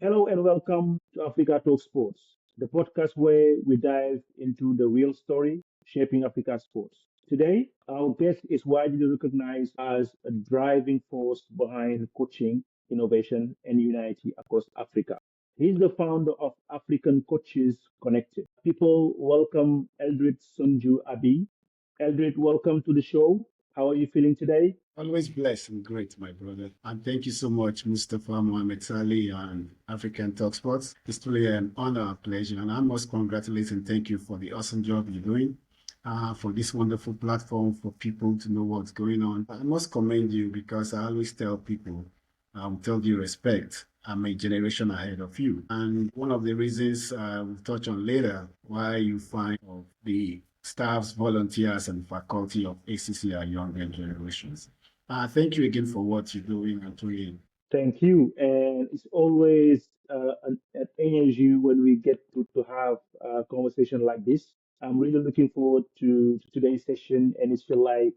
Hello and welcome to Africa Talk Sports, the podcast where we dive into the real story shaping Africa's sports. Today, our guest is widely recognized as a driving force behind coaching, innovation, and unity across Africa. He's the founder of African Coaches Connected. People welcome Eldred Sunju-Abbey. Eldred, welcome to the show. How are you feeling today? Always blessed and great, my brother. And thank you so much, Mustafa Mohamed Salih and African Talk Sports. It's truly an honor and pleasure. And I must congratulate and thank you for the awesome job you're doing, for this wonderful platform for people to know what's going on. I must commend you because I always tell people, with all due respect, I'm a generation ahead of you. And one of the reasons we'll touch on later why you find of the staffs, volunteers, and faculty of ACC are younger generations. Thank you again for what you're doing and doing. Thank you. And it's always an energy when we get to have a conversation like this. I'm really looking forward to today's session, and it feel like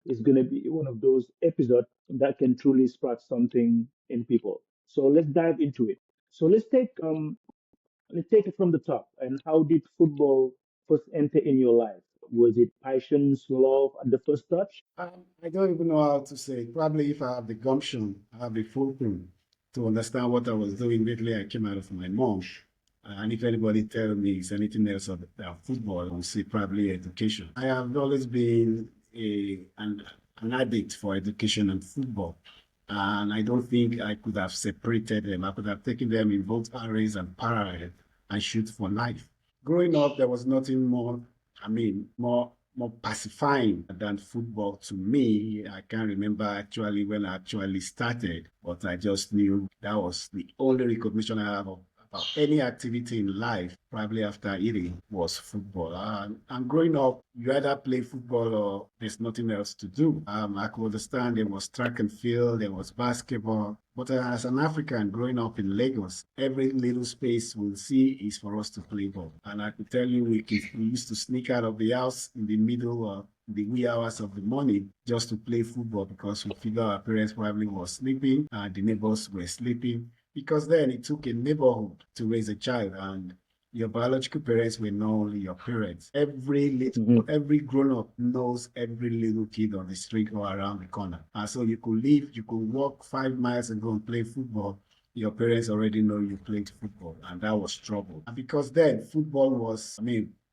it's going to be one of those episodes that can truly spark something in people. So let's dive into it. So let's take it from the top. And how did football first enter in your life? Was it passions, love at the first touch? I don't even know how to say it. Probably if I have the gumption, I have the fulcrum to understand what I was doing immediately I came out of my mom. And if anybody tell me it's anything else about football, I will say probably education. I have always been an addict for education and football. And I don't think I could have separated them. I could have taken them in both arrays and parallel and shoot for life. Growing up, there was nothing more, more pacifying than football to me. I can't remember actually when I actually started, but I just knew that was the only recognition I have of about any activity in life, probably after eating, was football. And growing up, you either play football or there's nothing else to do. I could understand there was track and field, there was basketball. But as an African growing up in Lagos, every little space we'll see is for us to play ball. And I could tell you we used to sneak out of the house in the middle of the wee hours of the morning just to play football because we figured our parents probably were sleeping and the neighbors were sleeping because then it took a neighborhood to raise a child and your biological parents were not only your parents. Every grown-up knows every little kid on the street or around the corner. And so you could walk 5 miles and go and play football. Your parents already know you played football, and that was trouble. And because then football was,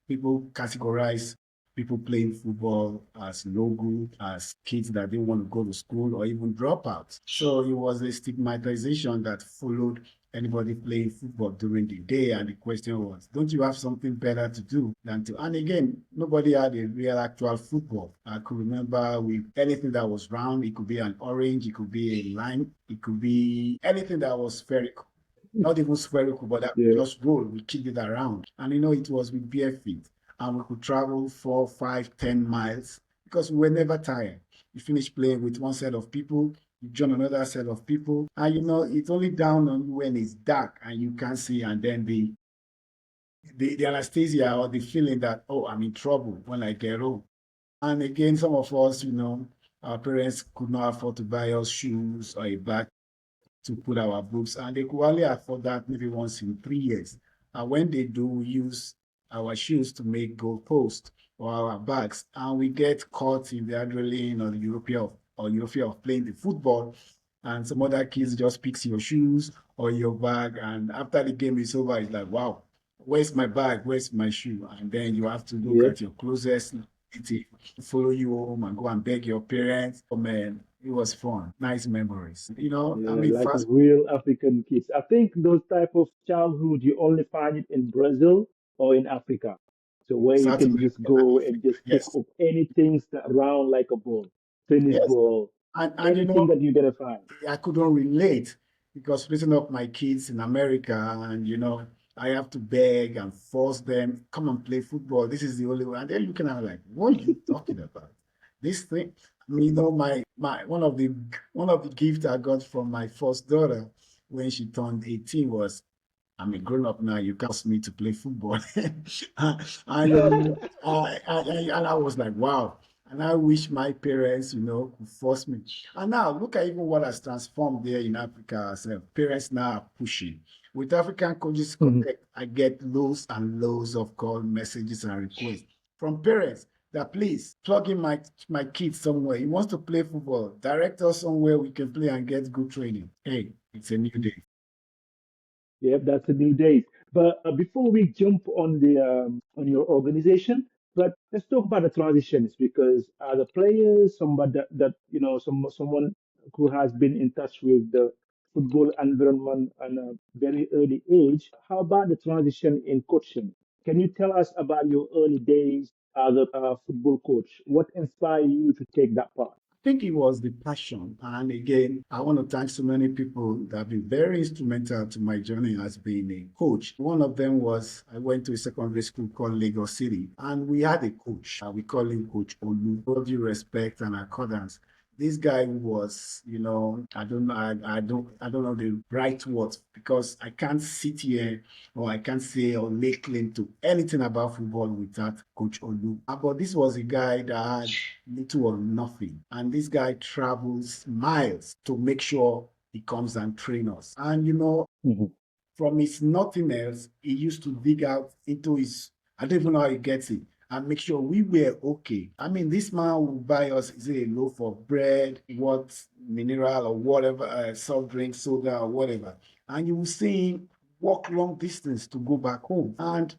people categorize people playing football as no good, as kids that didn't want to go to school or even dropouts. So it was a stigmatization that followed anybody playing football during the day. And the question was, don't you have something better to do than to? And again, nobody had a real actual football. I could remember with anything that was round, it could be an orange, it could be a lime, it could be anything that was spherical. Not even spherical, but that Yeah. just roll, we kicked it around. And it was with bare feet and we could travel 4, 5, 10 miles because we were never tired. You finish playing with one set of people, you join another set of people, and it's only down on you when it's dark and you can't see, and then the anesthesia or the feeling that, oh, I'm in trouble when I get home. And again, some of us, our parents could not afford to buy us shoes or a bag to put our books, and they could only afford that maybe once in 3 years. And when they do, we use our shoes to make goalposts or our bags, and we get caught in the adrenaline or the European of playing the football, and some other kids just picks your shoes or your bag, and after the game is over, it's like, wow, where's my bag? Where's my shoe? And then you have to look Yeah. at your closest to follow you home and go and beg your parents. Oh man, it was fun. Nice memories. Yeah, like Fast real African kids. I think those type of childhood you only find it in Brazil or in Africa. So where you South can America. just go and just pick Yes, up anything that around like a ball, tennis yes. ball, And anything that you're gonna find. I couldn't relate because raising up my kids in America and I have to beg and force them, come and play football. This is the only way. And they're looking at me like, what are you talking about? This thing. My one of the gifts I got from my first daughter when she turned 18 was, I'm a grown up now. You can't ask me to play football. And I was like, wow. And I wish my parents, could force me. And now look at even what has transformed there in Africa ourselves. Parents now are pushing. With African Coaches Mhm. Connect, I get loads and loads of call messages and requests from parents that please plug in my kid somewhere. He wants to play football. Direct us somewhere we can play and get good training. Hey, it's a new day. Yep, that's the new days. But before we jump on the on your organization, but let's talk about the transitions because the players, somebody that someone who has been in touch with the football environment at a very early age. How about the transition in coaching? Can you tell us about your early days as a football coach? What inspired you to take that path? Think it was the passion. And again, I want to thank so many people that have been very instrumental to my journey as being a coach. One of them was I went to a secondary school called Lagos City, and we had a coach. We call him Coach Olu. All due respect and accordance. This guy was, I don't know the right words because I can't sit here or I can't say or lay claim to anything about football without Coach Olu. But this was a guy that had little or nothing. And this guy travels miles to make sure he comes and train us. And Mhm. from his nothing else, he used to dig out into his, I don't even know how he gets it, and make sure we were okay. I mean, this man will buy us, is it a loaf of bread, what mineral or whatever, soft drink, soda or whatever. And you will see him walk long distance to go back home. And,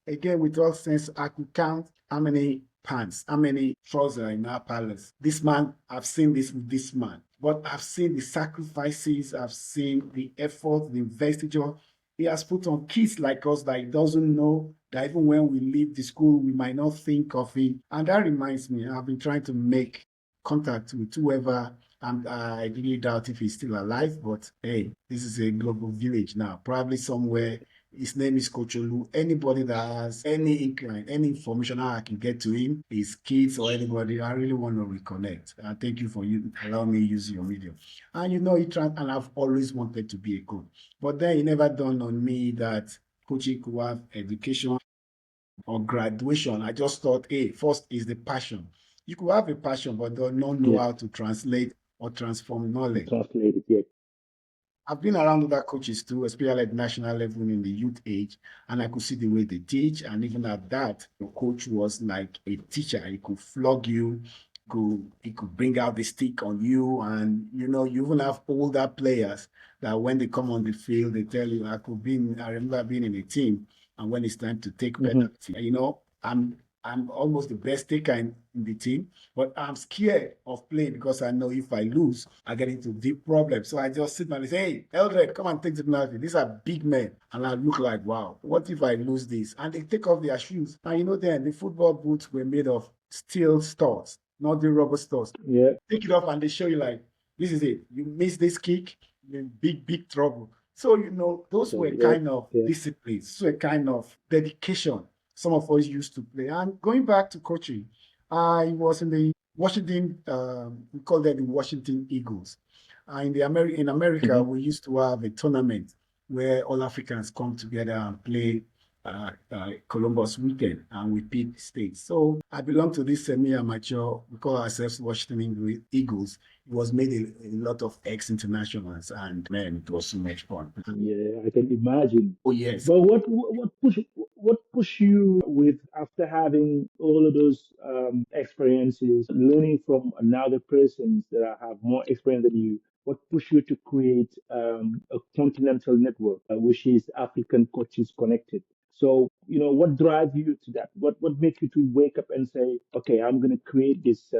again, with all sense, I could count how many pants, how many trousers in our palace. This man, I've seen this with this man. But I've seen the sacrifices, I've seen the effort, the investiture he has put on kids like us that he doesn't know, that even when we leave the school, we might not think of him. And that reminds me, I've been trying to make contact with whoever, and I really doubt if he's still alive, but hey, this is a global village now, probably somewhere. His name is Coach Olu. Anybody that has any incline, any information how I can get to him, his kids or anybody, I really want to reconnect. Thank you for you allowing me to use your medium. And and I've always wanted to be a coach. But then it never dawned on me that coaching could have education or graduation. I just thought, hey, first is the passion. You could have a passion, but do not know Yeah, how to translate or transform knowledge. translated. Yeah. I've been around other coaches too, especially at national level in the youth age, and I could see the way they teach. And even at that, the coach was like a teacher. He could flog you, he could bring out the stick on you, and you even have older players that when they come on the field, they tell you, I remember being in a team, and when it's time to take Hmm. penalty, I'm almost the best taker in the team, but I'm scared of playing because I know if I lose, I get into deep problems. So I just sit down and say, hey, Eldred, come and take the penalty. These are big men. And I look like, wow, what if I lose this? And they take off their shoes. And then the football boots were made of steel studs, not the rubber studs. Yeah. Take it off and they show you like, this is it. You miss this kick, you're in big, big trouble. So, those So were yeah, kind of yeah. disciplines, so a kind of dedication some of us used to play. And going back to coaching, I was in the Washington, we call them the Washington Eagles. In America, Hmm. we used to have a tournament where all Africans come together and play Columbus weekend, and we pick states. So I belong to this semi-amateur. We call ourselves Washington Eagles. It was made a lot of ex-internationals, and man, it was so much fun. Yeah, I can imagine. Oh yes, But what push you with after having all of those experiences, learning from another persons that have more experience than you? What push you to create a continental network, which is African Coaches Connected? So, what drives you to that? What makes you to wake up and say, okay, I'm going to create this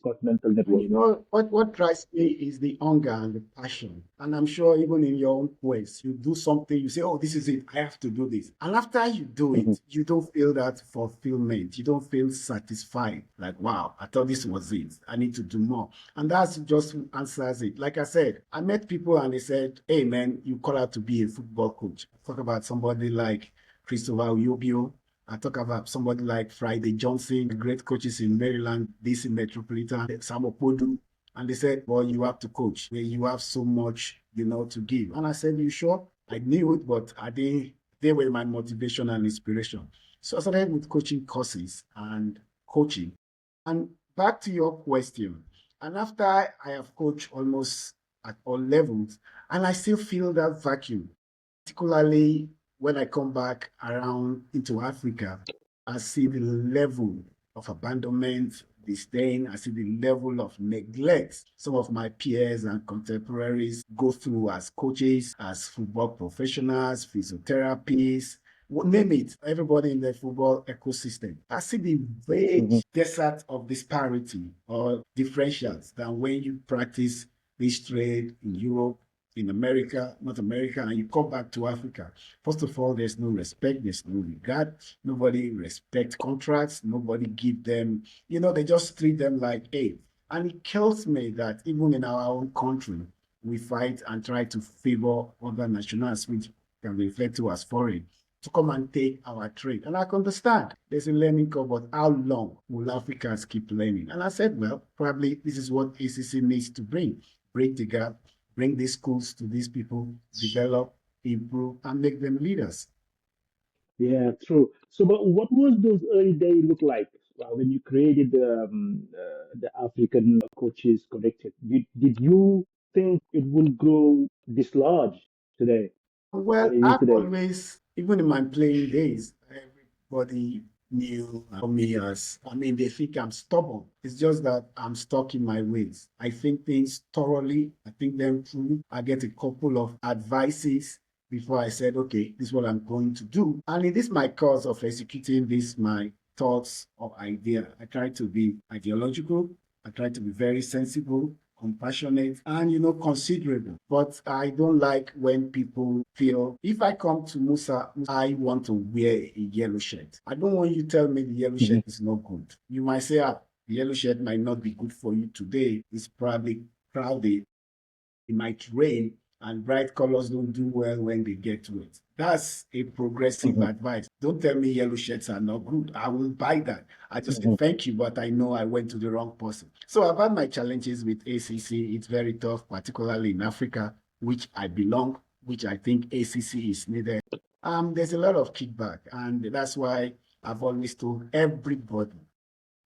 continental and network? what drives me is the hunger and the passion. And I'm sure even in your own ways, you do something, you say, oh, this is it, I have to do this. And after you do Hmm. it, you don't feel that fulfillment. You don't feel satisfied. Like, wow, I thought this was it. I need to do more. And that's just answers it. Like I said, I met people and they said, hey man, you call out to be a football coach. Talk about somebody like Christopher Uyobio. I talk about somebody like Friday Johnson, great coaches in Maryland, DC Metropolitan, Sam Opodu. And they said, well, you have to coach. You have so much, to give. And I said, you sure? I knew it, but they were my motivation and inspiration. So I started with coaching courses and coaching. And back to your question, and after I have coached almost at all levels, and I still feel that vacuum, particularly when I come back around into Africa, I see the level of abandonment, disdain, I see the level of neglect some of my peers and contemporaries go through as coaches, as football professionals, physiotherapists, name it, everybody in the football ecosystem. I see the hmm vast desert of disparity or differentials than when you practice this trade in Europe, in America, North America, and you come back to Africa. First of all, there's no respect, there's no regard. Nobody respect contracts. Nobody give them, they just treat them like, hey. And it kills me that even in our own country, we fight and try to favor other nationals, which can be referred to as foreign, to come and take our trade. And I can understand there's a learning curve, but how long will Africans keep learning? And I said, well, probably this is what ACC needs to bring. Break the gap, bring these schools to these people, develop, improve, and make them leaders. Yeah, true. So, but what was those early days look like when you created the African Coaches Connected? Did you think it would grow this large today, Well, that it is I've today? always, even in my playing days, everybody knew me as, they think I'm stubborn. It's just that I'm stuck in my ways. I think things thoroughly, I think them through. I get a couple of advices before I said, okay, this is what I'm going to do. And in this my course of executing this, my thoughts or idea, I try to be ideological. I try to be very sensible, compassionate, and considerable. But I don't like when people feel if I come to Musa, I want to wear a yellow shirt. I don't want you to tell me the yellow hmm shirt is not good. You might say, the yellow shirt might not be good for you today. It's probably crowded, it might rain, and bright colors don't do well when they get to it. That's a progressive hmm advice. Don't tell me yellow shirts are not good. I will buy that. I just say hmm thank you, but I know I went to the wrong person. So I've had my challenges with ACC. It's very tough, particularly in Africa, which I belong, which I think ACC is needed. There's a lot of kickback, and that's why I've always told everybody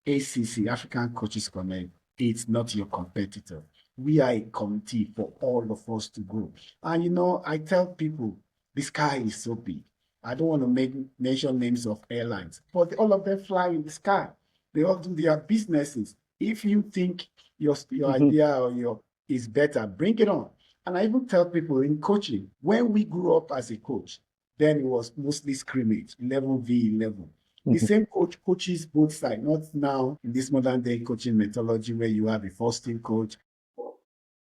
ACC, African Coaches Connect, it's not your competitor. We are a committee for all of us to grow. And I tell people the sky is so big. I don't want to mention names of airlines, but all of them fly in the sky. They all do their businesses. If you think your hmm idea or your is better, bring it on. And I even tell people in coaching, when we grew up as a coach, then it was mostly scrimmage, 11v11. The hmm same coach coaches both sides, not now in this modern day coaching methodology where you have a first team coach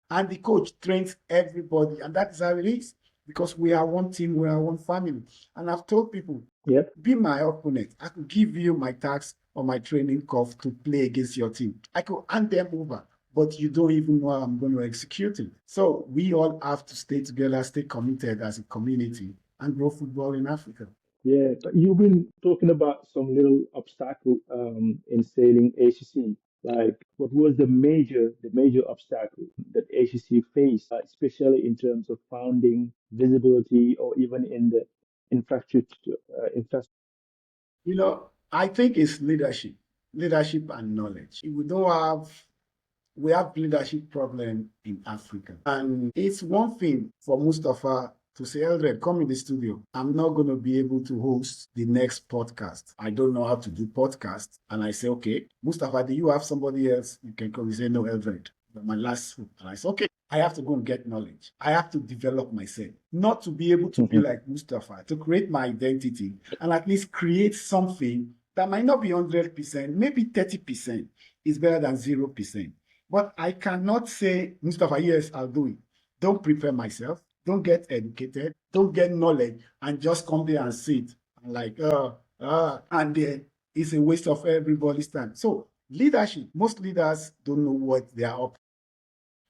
and the coach trains everybody. And that is how it is because we are one team, we are one family. And I've told people, Yep. be my opponent. I could give you my task or my training curve to play against your team. I could hand them over, but you don't even know how I'm going to execute it. So we all have to stay together, stay committed as a community, and grow football in Africa. Yeah, but you've been talking about some little obstacle in sailing ACC. Like, what was the major obstacle that ACC faced, especially in terms of founding, visibility, or even in the infrastructure? I think it's leadership and knowledge. We have leadership problem in Africa. And it's one thing for Mustafa to say, Eldred, come in the studio. I'm not going to be able to host the next podcast. I don't know how to do podcasts. And I say, okay, Mustafa, do you have somebody else you can come? He say, no, Eldred. My last one. And I say, okay, I have to go and get knowledge. I have to develop myself, not to be able to be hmm like Mustafa, to create my identity and at least create something that might not be 100%, maybe 30% is better than 0%. But I cannot say, Mustafa, yes, I'll do it. Don't prepare myself. Don't get educated. Don't get knowledge and just come there and sit and like, and then it's a waste of everybody's time. So leadership, most leaders don't know what they are up.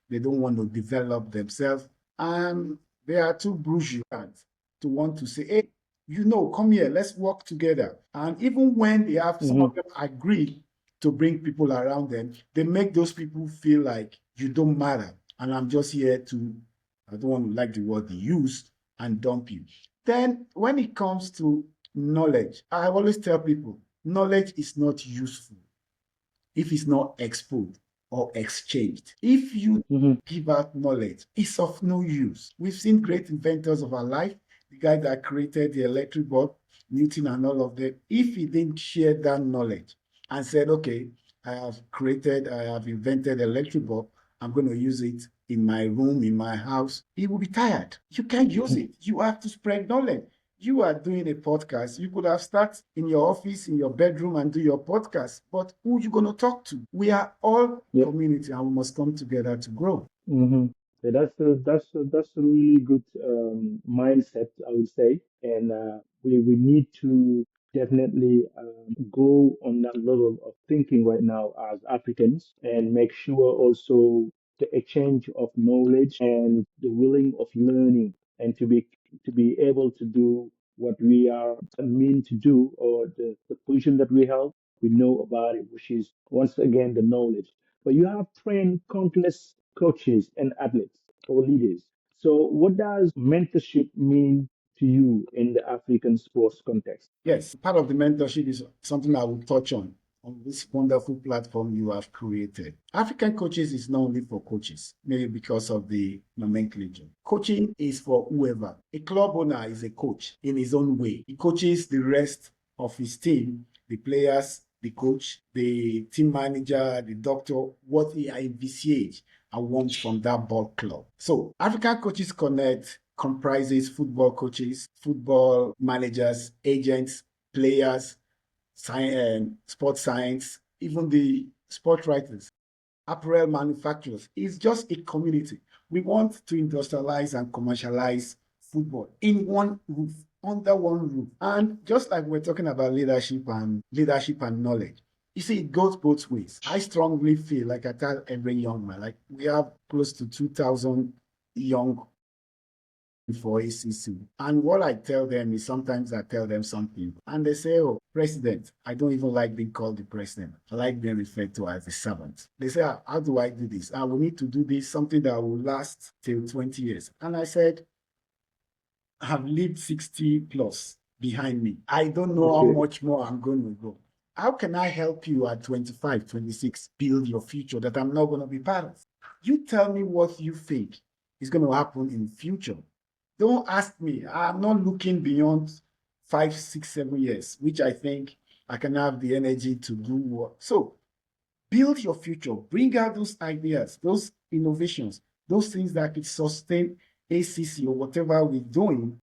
They don't want to develop themselves. And they are too bourgeois to want to say, hey, come here, let's work together. And even when they have some of hmm them agree to bring people around them, they make those people feel like you don't matter. And I'm just here to, I don't want to like the word they use, and dump you. Then when it comes to knowledge, I always tell people knowledge is not useful if it's not exposed or exchanged. If you Hmm. give out knowledge, it's of no use. We've seen great inventors of our life, the guy that created the electric bulb, Newton and all of them. If he didn't share that knowledge and said, okay, I have invented electric bulb, I'm going to use it in my room, in my house, he will be tired. You can't use it. You have to spread knowledge. You are doing a podcast. You could have started in your office, in your bedroom, and do your podcast. But who are you going to talk to? We are all Yep. community, and we must come together to grow. Hmm. So that's a really good mindset, I would say, and we need to definitely go on that level of thinking right now as Africans, and make sure also the exchange of knowledge and the willing of learning, and to be able to do what we are meant to do, or the position that we held, we know about it, which is once again the knowledge. But you have trained countless coaches and athletes or leaders. So, what does mentorship mean to you in the African sports context? Yes, part of the mentorship is something I will touch on this wonderful platform you have created. African coaches is not only for coaches, maybe because of the nomenclature. Coaching is for whoever. A club owner is a coach in his own way. He coaches the rest of his team, the players, the coach, the team manager, the doctor, what he envisage and wants from that ball club. So African Coaches Connect comprises football coaches, football managers, agents, players, sports science, even the sport writers, apparel manufacturers. It's just a community. We want to industrialize and commercialize football in one roof, under one roof. And just like we're talking about leadership and knowledge, you see, it goes both ways. I strongly feel like I tell every young man, like we have close to 2,000 young for ACC. And what I tell them is sometimes I tell them something and they say, oh, president, I don't even like being called the president. I like being referred to as the servant. They say, how do I do this? We need to do this, something that will last till 20 years. And I said, I have lived 60 plus behind me. I don't know how Okay. much more I'm going to go. How can I help you at 25, 26 build your future that I'm not going to be part of? You tell me what you think is going to happen in the future. Don't ask me. I'm not looking beyond 5, 6, 7 years, which I think I can have the energy to do what. So build your future. Bring out those ideas, those innovations, those things that could sustain ACC or whatever we're doing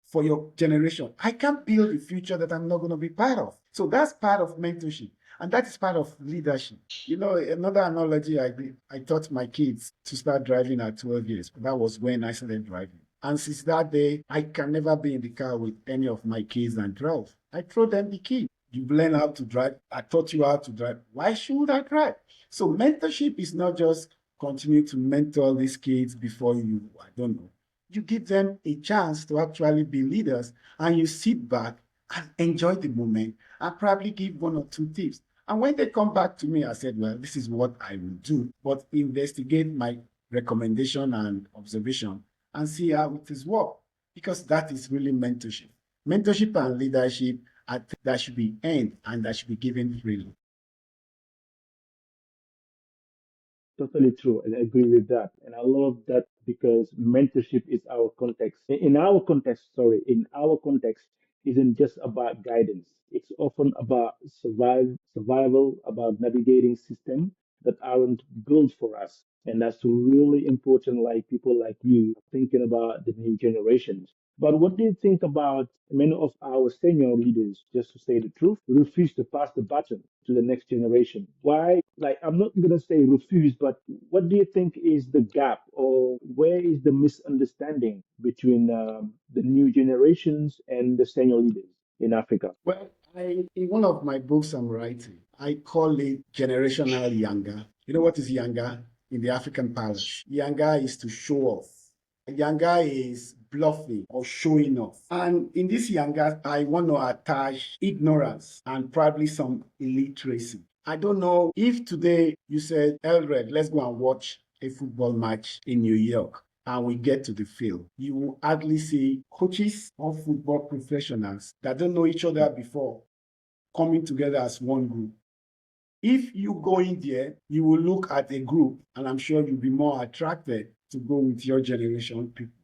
for your generation. I can't build a future that I'm not going to be part of. So that's part of mentorship. And that is part of leadership. You know, another analogy I did, I taught my kids to start driving at 12 years. That was when I started driving. And since that day, I can never be in the car with any of my kids and drive. I throw them the key. You've learned how to drive. I taught you how to drive. Why should I drive? So mentorship is not just continue to mentor these kids before you, I don't know, you give them a chance to actually be leaders and you sit back and enjoy the moment and probably give one or two tips. And when they come back to me, I said, well, this is what I will do, but investigate my recommendation and observation and see how it is work. Because that is really mentorship. Mentorship and leadership, I think that should be earned and that should be given freely. Totally true, and I agree with that. And I love that because mentorship is our context. In our context, sorry, in our context, isn't just about guidance. It's often about survival, about navigating systems that aren't built for us. And that's really important, like people like you thinking about the new generations. But what do you think about many of our senior leaders, just to say the truth, refuse to pass the baton to the next generation? Why? Like, I'm not going to say refuse, but what do you think is the gap, or where is the misunderstanding between the new generations and the senior leaders in Africa? Well, in one of my books I'm writing, I call it generational younger. You know what is younger in the African palace? Younger is to show off. Younger is bluffing or showing off. And in this younger, I want to attach ignorance and probably some illiteracy. I don't know if today you said, Eldred, let's go and watch a football match in New York and we get to the field, you will hardly see coaches or football professionals that don't know each other before coming together as one group. If you go in there, you will look at a group, and I'm sure you'll be more attracted to go with your generation people.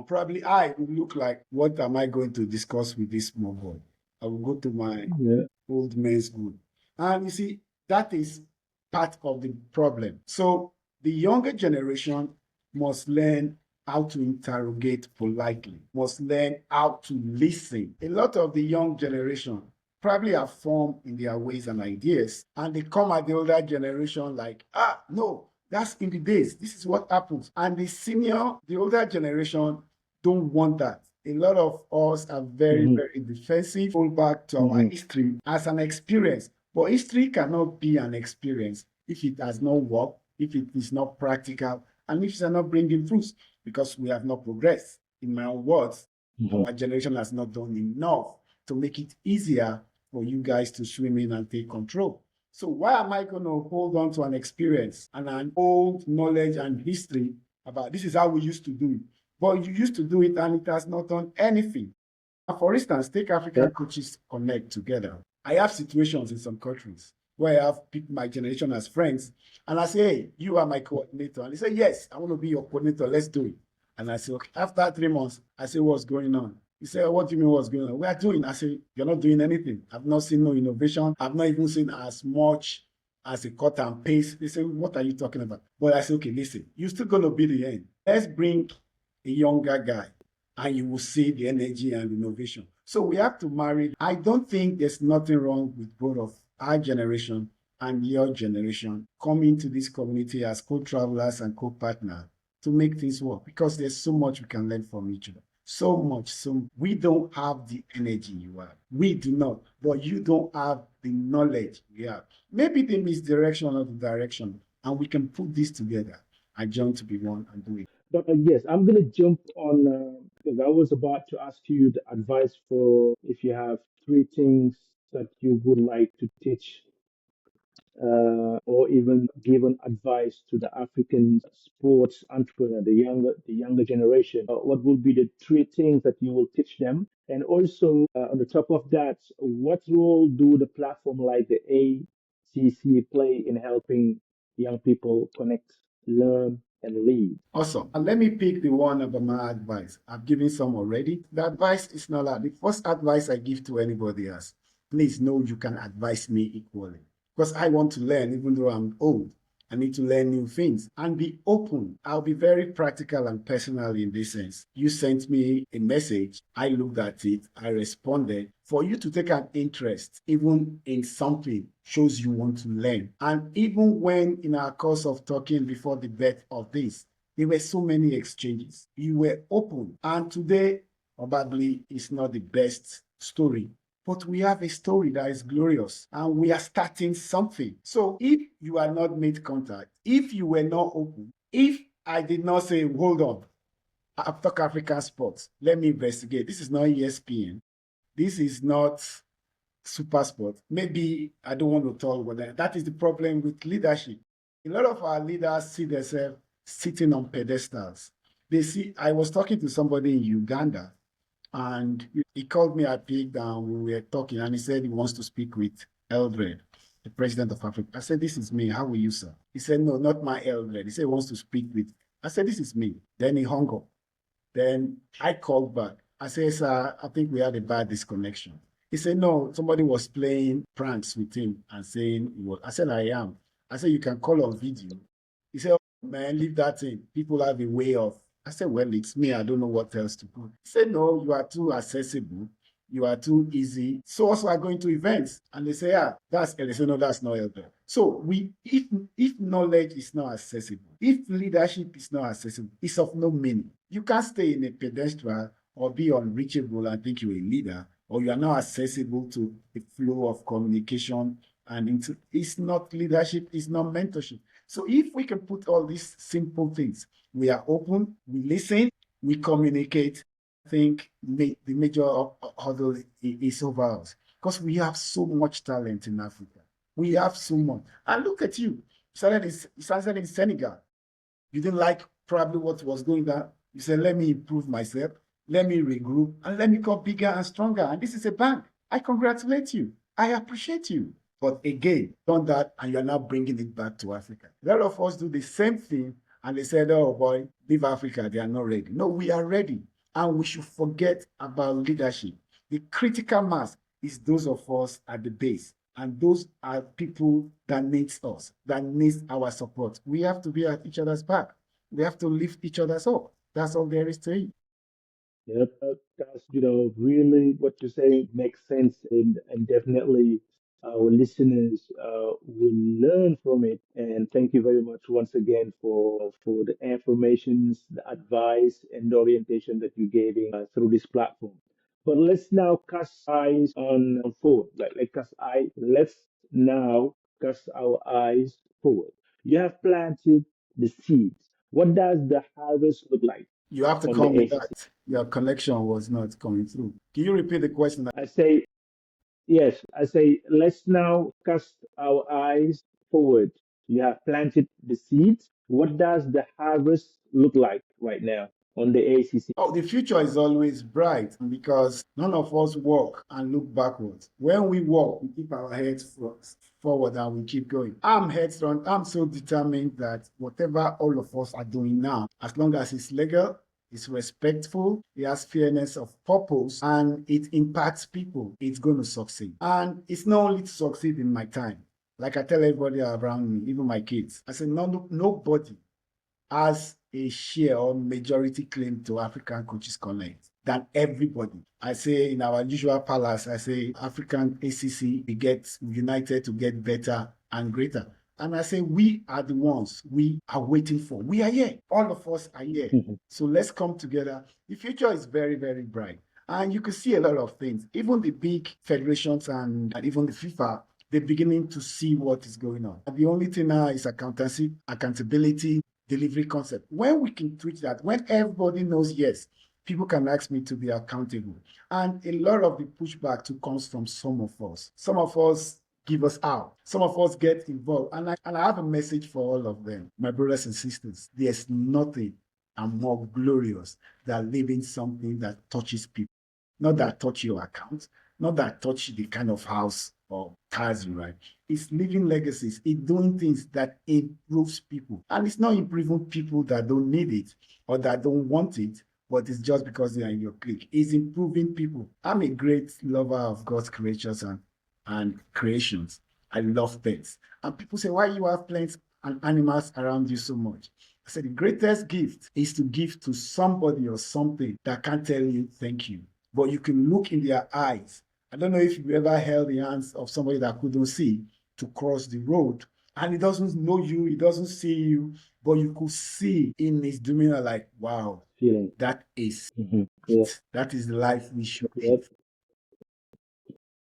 Probably I will look like, what am I going to discuss with this small boy? I will go to my Yeah. old men's group. And you see, that is part of the problem. So the younger generation must learn how to interrogate politely, must learn how to listen. A lot of the young generation probably are formed in their ways and ideas, and they come at the older generation like, no, that's in the days. This is what happens. And the older generation don't want that. A lot of us are very, Hmm. very defensive, fall back to our Hmm. history as an experience. But history cannot be an experience if it has not worked, if it is not practical, and if it's not bringing fruits, because we have not progressed. In my own words, Hmm. our generation has not done enough to make it easier for you guys to swim in and take control. So why am I going to hold on to an experience and an old knowledge and history about this is how we used to do it? But you used to do it and it has not done anything. For instance, take Yeah. African coaches connect together. I have situations in some countries where I have people my generation as friends, and I say, hey, you are my coordinator. And they say, yes, I want to be your coordinator. Let's do it. And I say, okay. After 3 months, I say, what's going on? He said, what do you mean what's going on? We are doing. I say, you're not doing anything. I've not seen no innovation. I've not even seen as much as a cut and paste. They say, what are you talking about? But I say, okay, listen, you're still going to be the end. Let's bring a younger guy and you will see the energy and innovation. So we have to marry. I don't think there's nothing wrong with both of our generation and your generation coming to this community as co-travelers and co-partners to make things work, because there's so much we can learn from each other. So much. So we don't have the energy you have. We do not. But you don't have the knowledge we have. Maybe the misdirection or the direction, and we can put this together and join to be one and do it. But yes, I'm gonna jump on because I was about to ask you the advice for if you have three things that you would like to teach or even given advice to the African sports entrepreneur, the younger generation. What would be the three things that you will teach them? And also, on the top of that, what role do the platform like the ACC play in helping young people connect, learn, and lead? Awesome. And let me pick the one about my advice. I've given some already. The advice is not like the first advice I give to anybody else. Please know you can advise me equally. Because I want to learn, even though I'm old. I need to learn new things and be open. I'll be very practical and personal in this sense. You sent me a message. I looked at it. I responded. For you to take an interest, even in something, shows you want to learn. And even when in our course of talking before the birth of this, there were so many exchanges. You were open. And today, probably, is not the best story. But we have a story that is glorious and we are starting something. So if you are not made contact, if you were not open, if I did not say, hold on, I've talked African sports, let me investigate. This is not ESPN. This is not super sport. Maybe I don't want to talk about that. That is the problem with leadership. A lot of our leaders see themselves sitting on pedestals. They see, I was talking to somebody in Uganda and he called me at Pig and we were talking and he said he wants to speak with Eldred, the president of Africa. I said, this is me. How are you, sir? He said, no, not my Eldred. He said he wants to speak with. I said, this is me. Then he hung up. Then I called back. I said, sir, I think we had a bad disconnection. He said, no, somebody was playing pranks with him and saying he was. I said, I am. I said, you can call on video. He said, oh, man, leave that in. People have a way of. I said, well, it's me. I don't know what else to put. He said, no, you are too accessible. You are too easy. So also are going to events. And they say, ah, that's They say, no, that's not Elder. So if knowledge is not accessible, if leadership is not accessible, it's of no meaning. You can't stay in a pedestal or be unreachable and think you're a leader, or you are not accessible to the flow of communication. And it's not leadership, it's not mentorship. So if we can put all these simple things, we are open, we listen, we communicate, I think the major hurdle is over us, because we have so much talent in Africa. We have so much. And look at you. You started in Senegal. You didn't like probably what was going on. You said, let me improve myself, let me regroup, and let me become bigger and stronger. And this is a bank. I congratulate you. I appreciate you. But again, done that and you're now bringing it back to Africa. A lot of us do the same thing and they said, oh boy, leave Africa, they are not ready. No, we are ready. And we should forget about leadership. The critical mass is those of us at the base. And those are people that needs us, that needs our support. We have to be at each other's back. We have to lift each other's up. That's all there is to it. Yep, that's, really what you're saying makes sense, and definitely our listeners will learn from it. And thank you very much once again for the informations, the advice, and the orientation that you're giving through this platform. But let's now cast eyes on forward. Let's now cast our eyes forward. You have planted the seeds. What does the harvest look like You have to on the come with ACC? that. Your connection was not coming through. Can you repeat the question? I say, yes, I say, let's now cast our eyes forward. You have planted the seeds. What does the harvest look like right now on the ACC? Oh, the future is always bright because none of us walk and look backwards. When we walk, we keep our heads forward and we keep going. I'm headstrong. I'm so determined that whatever all of us are doing now, as long as it's legal, it's respectful, it has fairness of purpose, and it impacts people, it's going to succeed. And it's not only to succeed in my time. Like I tell everybody around me, even my kids, I say, nobody has a share or majority claim to African Coaches Connect than everybody. I say in our usual palace, I say African ACC, we get united to get better and greater. And I say we are the ones we are waiting for. We are here. All of us are here. So let's come together. The future is very, very bright. And you can see a lot of things. Even the big federations and even the FIFA, they're beginning to see what is going on. And the only thing now is accountability, delivery concept. When we can tweak that, when everybody knows, yes, people can ask me to be accountable. And a lot of the pushback too comes from some of us. Some of us give us out. Some of us get involved. And I have a message for all of them, my brothers and sisters. There's nothing more glorious than living something that touches people. Not that touch your account, not that touch the kind of house or cars you ride. It's living legacies. It's doing things that improves people. And it's not improving people that don't need it or that don't want it, but it's just because they are in your clique. It's improving people. I'm a great lover of God's creatures and creations. I love pets. And people say, why you have plants and animals around you so much? I said, the greatest gift is to give to somebody or something that can tell you thank you. But you can look in their eyes. I don't know if you ever held the hands of somebody that couldn't see to cross the road and he doesn't know you, he doesn't see you, but you could see in his demeanor like, wow, Feeling. that is Yeah, that is the life we should yeah, live.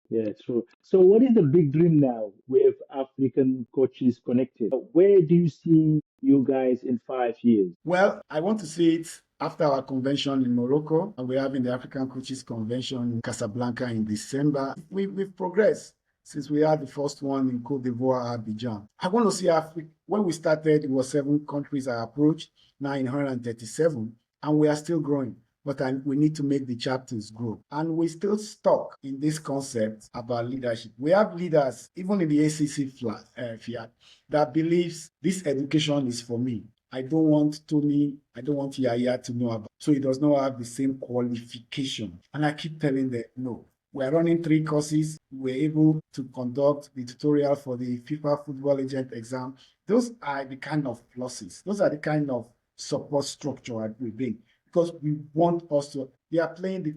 yeah, true. So, what is the big dream now with African Coaches Connected? Where do you see you guys in 5 years? Well, I want to see it after our convention in Morocco, and we're having the African Coaches Convention in Casablanca in December. We've progressed since we had the first one in Cote d'Ivoire, Abidjan. I want to see Africa. When we started, it was 7 countries I approached, now in 137, and we are still growing. But we need to make the chapters grow. And we're still stuck in this concept about leadership. We have leaders, even in the ACC fiat, that believes this education is for me. I don't want Tony, I don't want Yaya to know about. So he does not have the same qualification. And I keep telling them, no. We're running 3 courses. We're able to conduct the tutorial for the FIFA Football Agent exam. Those are the kind of pluses. Those are the kind of support structure that we bring. Because we want us to, they are playing the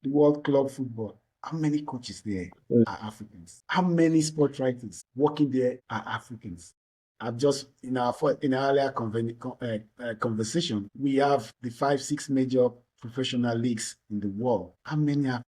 World Club Football. How many coaches there are Africans? How many sport writers working there are Africans? I've just, in our earlier conversation, we have the 5, 6 major professional leagues in the world. How many are,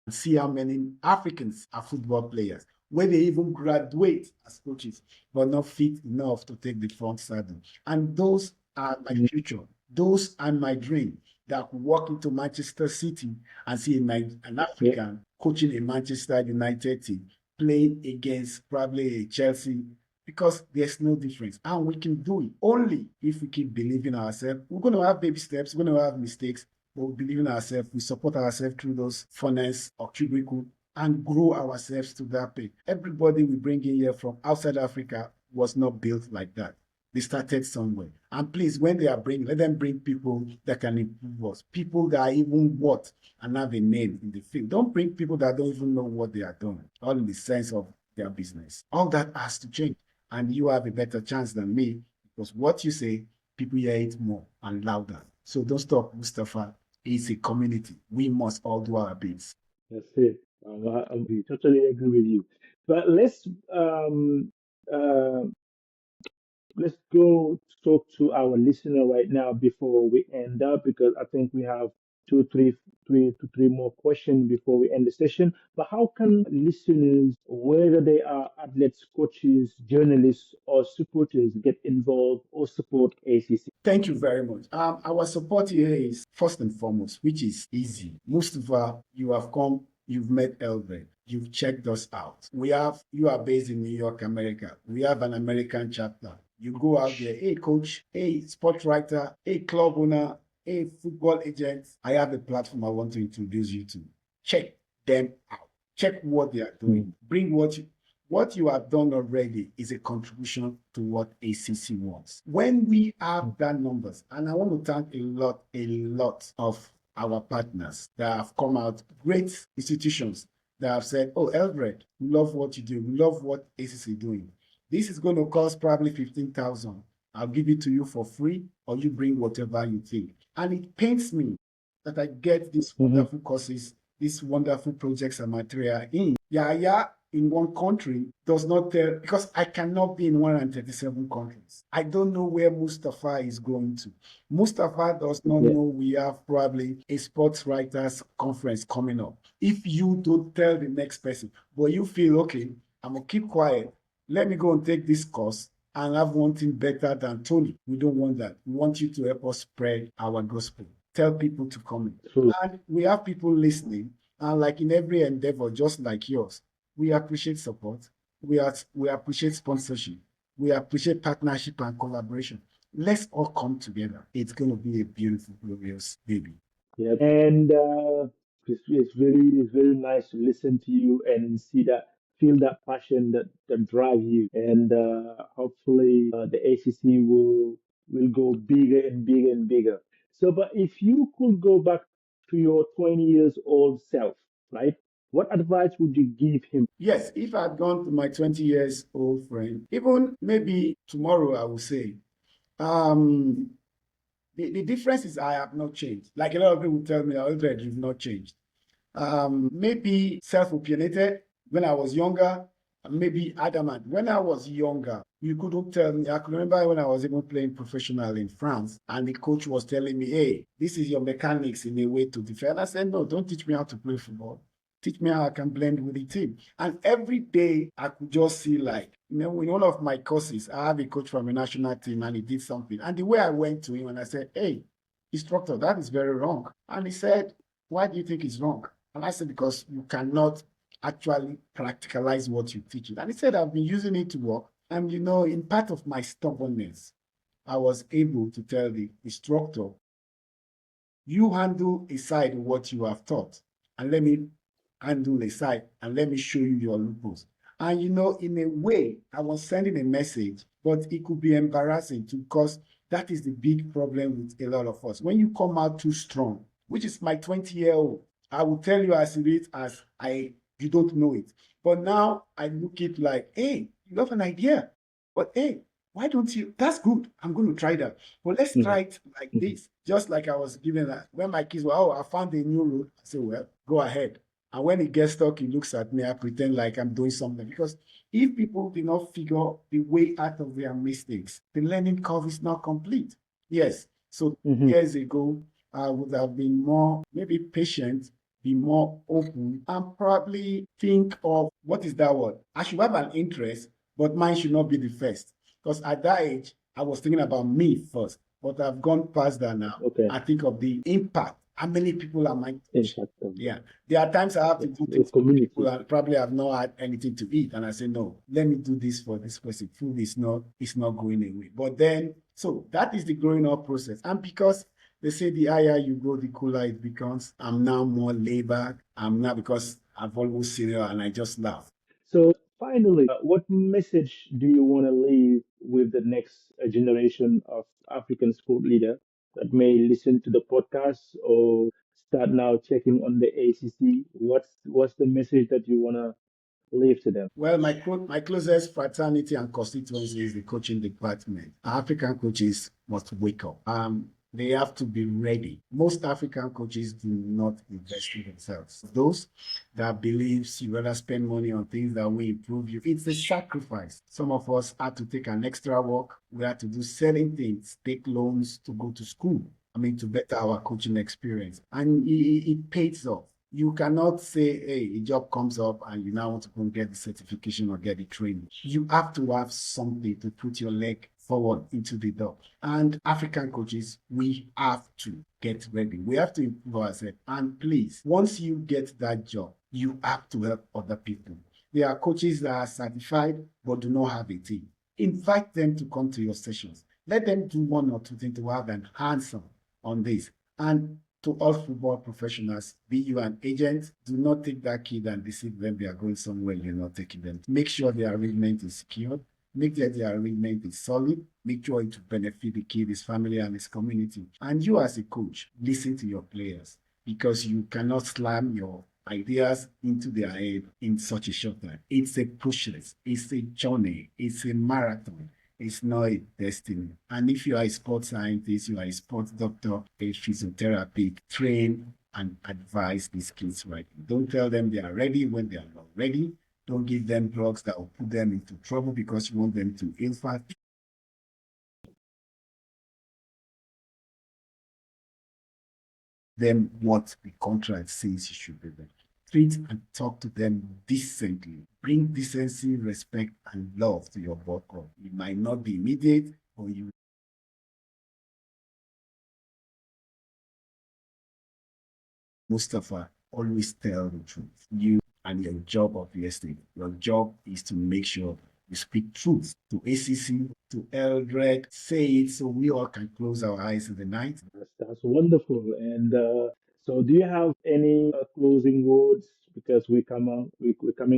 see how many Africans are football players, where they even graduate as coaches, but not fit enough to take the front saddle. And those are my future. Those are my dream. That walk into Manchester City and see an African coaching a Manchester United team, playing against probably a Chelsea, because there's no difference. And we can do it only if we keep believing ourselves. We're going to have baby steps, we're going to have mistakes, but we believe in ourselves, we support ourselves through those funnels or cubicle, and grow ourselves to that pay. Everybody we bring in here from outside Africa was not built like that. They started somewhere. And please, when they are bringing, let them bring people that can improve us, people that are even what and have a name in the field. Don't bring people that don't even know what they are doing, all in the sense of their business. All that has to change. And you have a better chance than me because what you say, people hear it more and louder. So don't stop, Mustafa. It's a community. We must all do our bits. That's it. Totally agree with you. But uh, let's go talk to our listener right now before we end up because I think we have three more questions before we end the session. But how can listeners, whether they are athletes, coaches, journalists, or supporters, get involved or support ACC? Thank you very much. Our support here is first and foremost, which is easy. Mustafa, you have come, you've met Eldred, you've checked us out. You are based in New York, America. We have an American chapter. You go out there, hey coach, hey sports writer, hey club owner, hey football agent. I have a platform I want to introduce you to. Check them out. Check what they are doing. Bring what you have done already is a contribution to what ACC wants. When we have that numbers, and I want to thank a lot of our partners that have come out, great institutions that have said, oh, Eldred, we love what you do. We love what ACC is doing. This is going to cost probably 15,000. I'll give it to you for free, or you bring whatever you think. And it pains me that I get these wonderful courses, these wonderful projects and material in one country does not tell, because I cannot be in 137 countries. I don't know where Mustafa is going to. Mustafa does not know we have probably a sports writers conference coming up. If you don't tell the next person, but you feel, okay, I'm going to keep quiet, let me go and take this course and have one thing better than Tony. We don't want that. We want you to help us spread our gospel. Tell people to come in. And we have people listening, and like in every endeavor, just like yours, we appreciate support. We appreciate sponsorship. We appreciate partnership and collaboration. Let's all come together. It's going to be a beautiful, glorious baby. Yeah, and it's very nice to listen to you and see that feel that passion that drive you, and hopefully the ACC will go bigger and bigger and bigger. So, but if you could go back to your 20 years old self, right? What advice would you give him? Yes, if I'd gone to my 20 years old friend, even maybe tomorrow, I would say, um, the difference is I have not changed. Like a lot of people tell me, Eldred, you've not changed. Maybe self-opinionated when I was younger, maybe adamant. When I was younger, you couldn't tell me. I can remember when I was even playing professional in France, and the coach was telling me, hey, this is your mechanics in a way to defend. I said, no, don't teach me how to play football. Teach me how I can blend with the team. And every day I could just see, like, in one of my courses, I have a coach from a national team and he did something. And the way I went to him and I said, hey, instructor, that is very wrong. And he said, why do you think it's wrong? And I said, because you cannot actually practicalize what you teach. And he said, I've been using it to work. And in part of my stubbornness, I was able to tell the instructor, you handle a side of what you have taught, and let me handle a side, and let me show you your loopholes. And in a way, I was sending a message, but it could be embarrassing too, because that is the big problem with a lot of us. When you come out too strong, which is my 20-year-old, I will tell you as it is, you don't know it. But now I look it like, hey, you have an idea, but hey, why don't you? That's good. I'm going to try that. But let's try it like this. Just like I was giving that. When my kids were, oh, I found a new route. I say, well, go ahead. And when he gets stuck, he looks at me. I pretend like I'm doing something. Because if people do not figure the way out of their mistakes, the learning curve is not complete. Yes. So years ago, I would have been more, maybe patient, be more open, and probably think of, what is that word? I should have an interest, but mine should not be the first. Because at that age, I was thinking about me first, but I've gone past that now. Okay. I think of the impact. How many people am I teaching? Impact. Yeah. There are times I have to do things for people and probably have not had anything to eat. And I say, no, let me do this for this person. Food is not going away. But then, so that is the growing up process. And because they say the higher you go, the cooler it becomes, I'm now more laid back. I'm now, because I've almost seen her and I just laugh. So finally, what message do you want to leave with the next generation of African sport leader that may listen to the podcast or start now checking on the ACC? What's the message that you want to leave to them? Well, my closest fraternity and constituency is the coaching department. African coaches must wake up. They have to be ready. Most African coaches do not invest in themselves. Those that believes you rather spend money on things that will improve you. It's a sacrifice. Some of us had to take an extra work. We had to do certain things, take loans to go to school. I mean, to better our coaching experience. And it pays off. You cannot say, hey, a job comes up and you now want to go and get the certification or get the training. You have to have something to put your leg forward into the door. And African coaches, we have to get ready. We have to improve ourselves. And please, once you get that job, you have to help other people. There are coaches that are certified but do not have a team. Invite them to come to your sessions. Let them do one or two things to have an hands on this. And to all football professionals, be you an agent, do not take that kid and deceive them they are going somewhere you're not taking them. Make sure their arrangement is secure. Make sure their arrangement is solid. Make sure it will benefit the kid, his family, and his community. And you as a coach, listen to your players because you cannot slam your ideas into their head in such a short time. It's a process. It's a journey. It's a marathon. It's not a destiny. And if you are a sports scientist, you are a sports doctor, a physiotherapy, train and advise these kids right. Don't tell them they are ready when they are not ready. Don't give them drugs that will put them into trouble because you want them to ill fast. Them what the contract says you should do them. Treat and talk to them decently. Bring decency, respect, and love to your ball club. It might not be immediate, but you Mustafa, always tell the truth. You and your job, obviously, your job is to make sure you speak truth to ACC, to Eldred. Say it so we all can close our eyes in the night. That's wonderful. And so, do you have any closing words? Because we're coming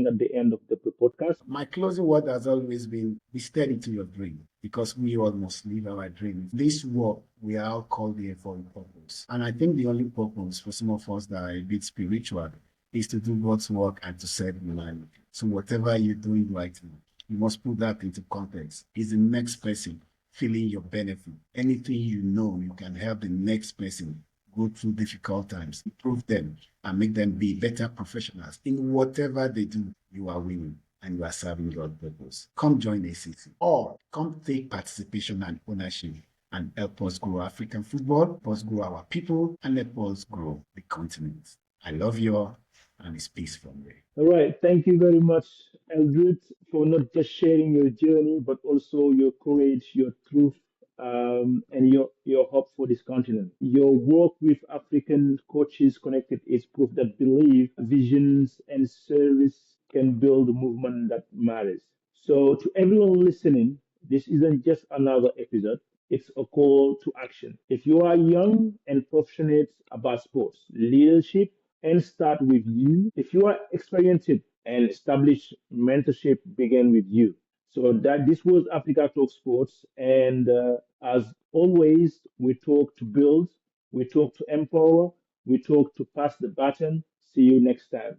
at the end of the podcast. My closing word has always been be steady to your dream because we all must live our dreams. This work, we are all called here for a purpose. And I think the only purpose for some of us that are a bit spiritual is to do God's work and to serve humanity. So whatever you're doing right now, you must put that into context. Is the next person feeling your benefit? Anything you know you can help the next person go through difficult times, improve them, and make them be better professionals in whatever they do. You are winning and you are serving God's purpose. Come join ACC or come take participation and ownership and help us grow African football, help us grow our people, and help us grow the continent. I love you all, and it's peace from me. All right. Thank you very much, Eldred, for not just sharing your journey, but also your courage, your truth, and your hope for this continent. Your work with African coaches connected is proof that belief, visions, and service can build a movement that matters. So, to everyone listening, this isn't just another episode. It's a call to action. If you are young and passionate about sports, leadership, and start with you. If you are experienced and established, mentorship begin with you. So that this was Africa Talk Sports, and as always, we talk to build, we talk to empower, we talk to pass the baton. See you next time.